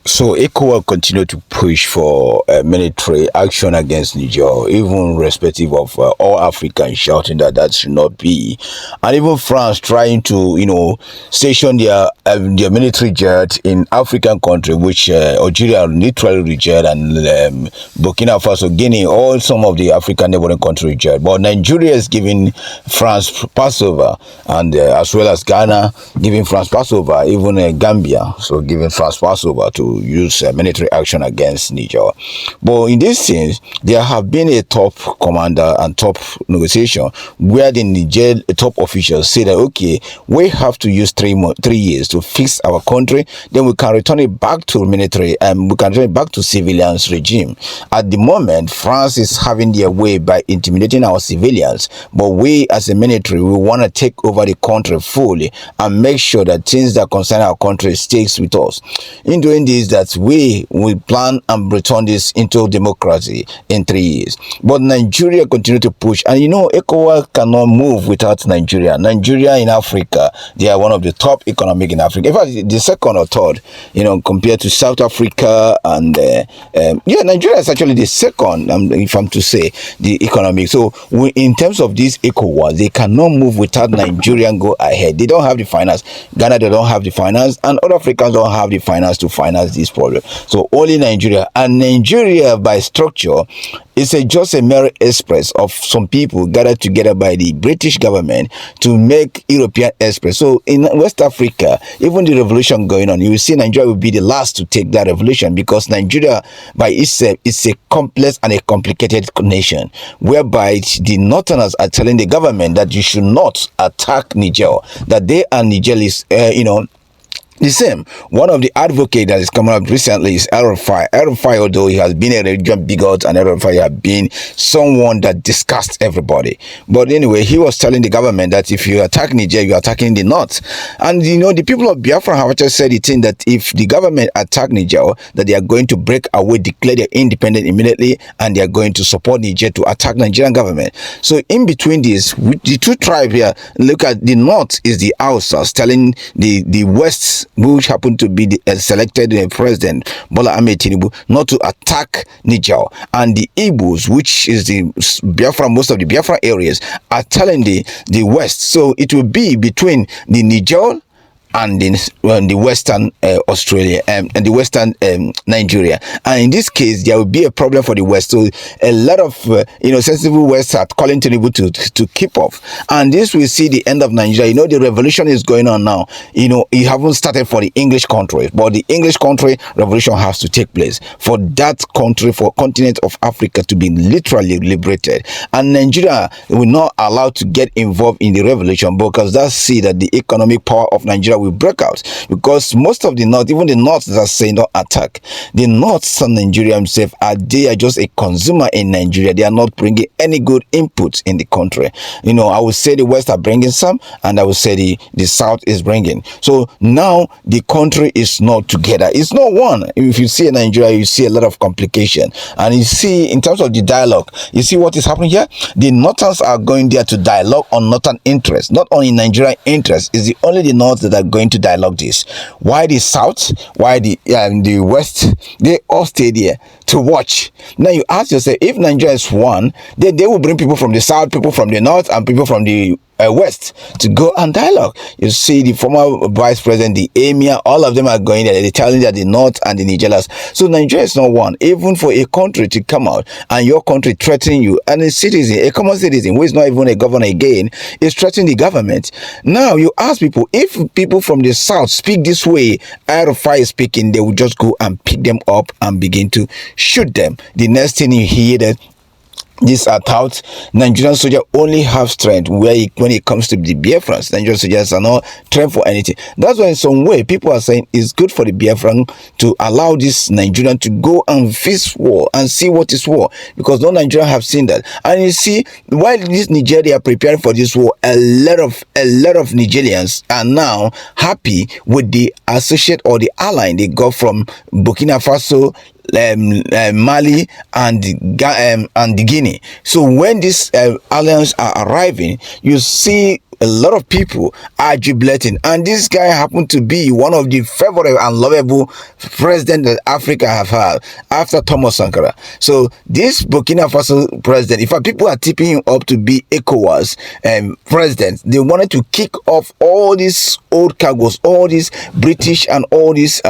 So ECOWAS continue to push for military action against Niger, even respective of all Africans shouting that that should not be, and even France trying to, station their military jet in African country, which Algeria literally reject, and Burkina Faso, Guinea, all some of the African neighboring country reject. But Nigeria is giving France passover, and as well as Ghana giving France passover, even Gambia, so giving France passover to use military action against Niger. But in these things, there have been a top commander and top negotiation where the Niger top officials say that, okay, we have to use 3 years to fix our country, then we can return it back to military and we can return it back to civilians regime. At the moment, France is having their way by intimidating our civilians, but we as a military, we want to take over the country fully and make sure that things that concern our country stays with us. In doing this, that we will plan and return this into democracy in 3 years. But Nigeria continue to push, and ECOWAS cannot move without Nigeria. Nigeria in Africa, they are one of the top economic in Africa. In fact, the second or third, compared to South Africa, and Nigeria is actually the second, if I'm to say, the economic. So in terms of this ECOWAS, they cannot move without Nigeria and go ahead. They don't have the finance. Ghana, they don't have the finance, and other Africans don't have the finance to finance this problem. So only Nigeria, and Nigeria by structure is just a mere express of some people gathered together by the British government to make European express. So in West Africa, even the revolution going on, you will see Nigeria will be the last to take that revolution, because Nigeria by itself is a complex and a complicated nation, whereby the Northerners are telling the government that you should not attack Niger, that they and Niger is, the same. One of the advocates that is coming up recently is El-Rufai. El-Rufai, although he has been a religion bigot, and El-Rufai has been someone that disgusts everybody. But anyway, he was telling the government that if you attack Niger, you are attacking the North. And the people of Biafra have just said the thing that if the government attack Niger, that they are going to break away, declare their independence immediately, and they are going to support Niger to attack Nigerian government. So in between this, the two tribes here, look at the North is the Hausas telling the West, which happened to be the selected president Bola Ahmed Tinubu, not to attack Niger, and the Igbos, which is the Biafra, most of the Biafra areas, are telling the West. So it will be between the Niger and in the Western Australia and the Western Nigeria, and in this case there will be a problem for the West. So a lot of sensible West are calling Tinubu to keep off, and this will see the end of Nigeria. The revolution is going on now. It haven't started for the English country, but the English country revolution has to take place for that country, for continent of Africa to be literally liberated, and Nigeria will not allow to get involved in the revolution, because that's see that the economic power of Nigeria will break out, because most of the North, even the North that are saying don't attack, the North and Nigeria themselves they are just a consumer in Nigeria. They are not bringing any good input in the country. I would say the West are bringing some, and I would say the South is bringing. So now the country is not together. It's not one. If you see in Nigeria, you see a lot of complication, and you see in terms of the dialogue, you see what is happening here. The Northerns are going there to dialogue on Northern interests, not only Nigerian interests. It's the only the North that are going to dialogue this. Why the South? Why the West? They all stay there to watch. Now you ask yourself, if Nigeria is one, then they will bring people from the South, people from the North, and people from the West to go and dialogue. You see the former vice president, the emir, all of them are going there. They're telling that the North and the Nigerians. So Nigeria is not one. Even for a country to come out and your country threatening you, and a citizen, a common citizen who is not even a governor again, is threatening the government. Now you ask people, if people from the South speak this way, El-Rufai is speaking, they will just go and pick them up and begin to shoot them. The next thing you hear that these are touts. Nigerian soldiers only have strength when it comes to the Biafrans. Nigerian soldiers are not trained for anything. That's why in some way people are saying it's good for the Biafran to allow this Nigerian to go and face war and see what is war, because no Nigerian have seen that. And you see, while this Nigeria are preparing for this war, a lot of Nigerians are now happy with the associate or the ally they got from Burkina Faso, Mali, and the Guinea. So when these alliances are arriving, you see a lot of people are jubilating, and this guy happened to be one of the favorite and lovable president that Africa have had after Thomas Sankara. So this Burkina Faso president, in fact, people are tipping him up to be ECOWAS president. They wanted to kick off all these old cargoes, all these British and all these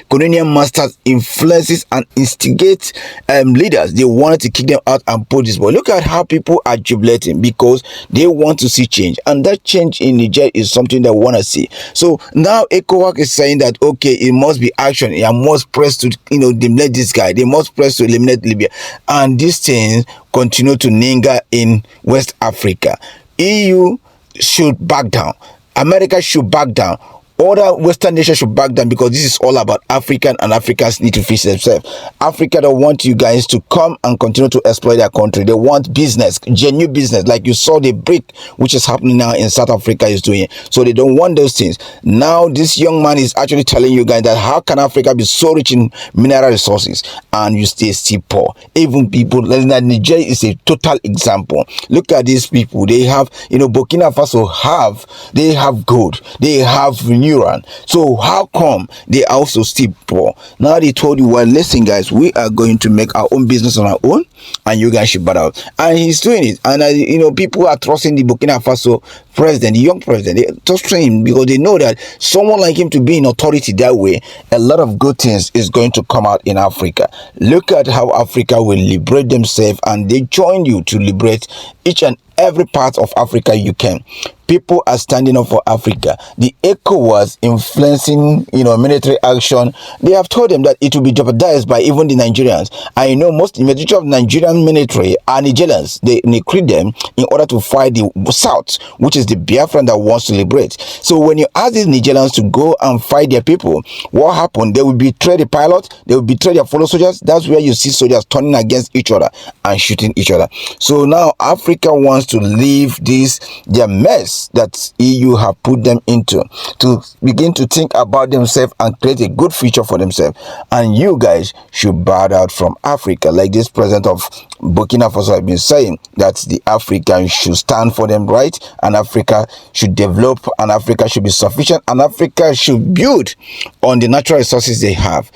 colonial masters influences and instigate leaders. They wanted to kick them out and put this. But look at how people are jubilating because they want to see change, and that change in Niger is something that we want to see. So now ECOWAS is saying that okay, it must be action. It must press to eliminate this guy. They must press to eliminate Libya, and these things continue to linger in West Africa. EU should back down. America should back down. Other Western nations should back down because this is all about African, and Africans need to fix themselves. Africa don't want you guys to come and continue to exploit their country. They want business, genuine business, like you saw the BRIC, which is happening now in South Africa, is doing. So they don't want those things. Now this young man is actually telling you guys that how can Africa be so rich in mineral resources and you stay still poor? Even people like Niger is a total example. Look at these people. They have, Burkina Faso they have gold, they have neuron. So how come they also still poor? Now they told you, well, listen guys, we are going to make our own business on our own, and you guys should butt out. And he's doing it. And people are trusting the Burkina Faso president, the young president. They trusting him because they know that someone like him to be in authority that way, a lot of good things is going to come out in Africa. Look at how Africa will liberate themselves, and they join you to liberate each and every part of Africa you can. People are standing up for Africa. The ECOWAS influencing, military action. They have told them that it will be jeopardized by even the Nigerians. I know the majority of Nigerian military are Nigerians. They recruit them in order to fight the South, which is the Biafran that wants to liberate. So when you ask these Nigerians to go and fight their people, what happened? They will betray the pilot. They will betray their fellow soldiers. That's where you see soldiers turning against each other and shooting each other. So now Africa wants to leave their mess that EU have put them into, to begin to think about themselves and create a good future for themselves. And you guys should bow out from Africa, like this president of Burkina Faso have been saying, that the Africans should stand for them right, and Africa should develop, and Africa should be sufficient, and Africa should build on the natural resources they have.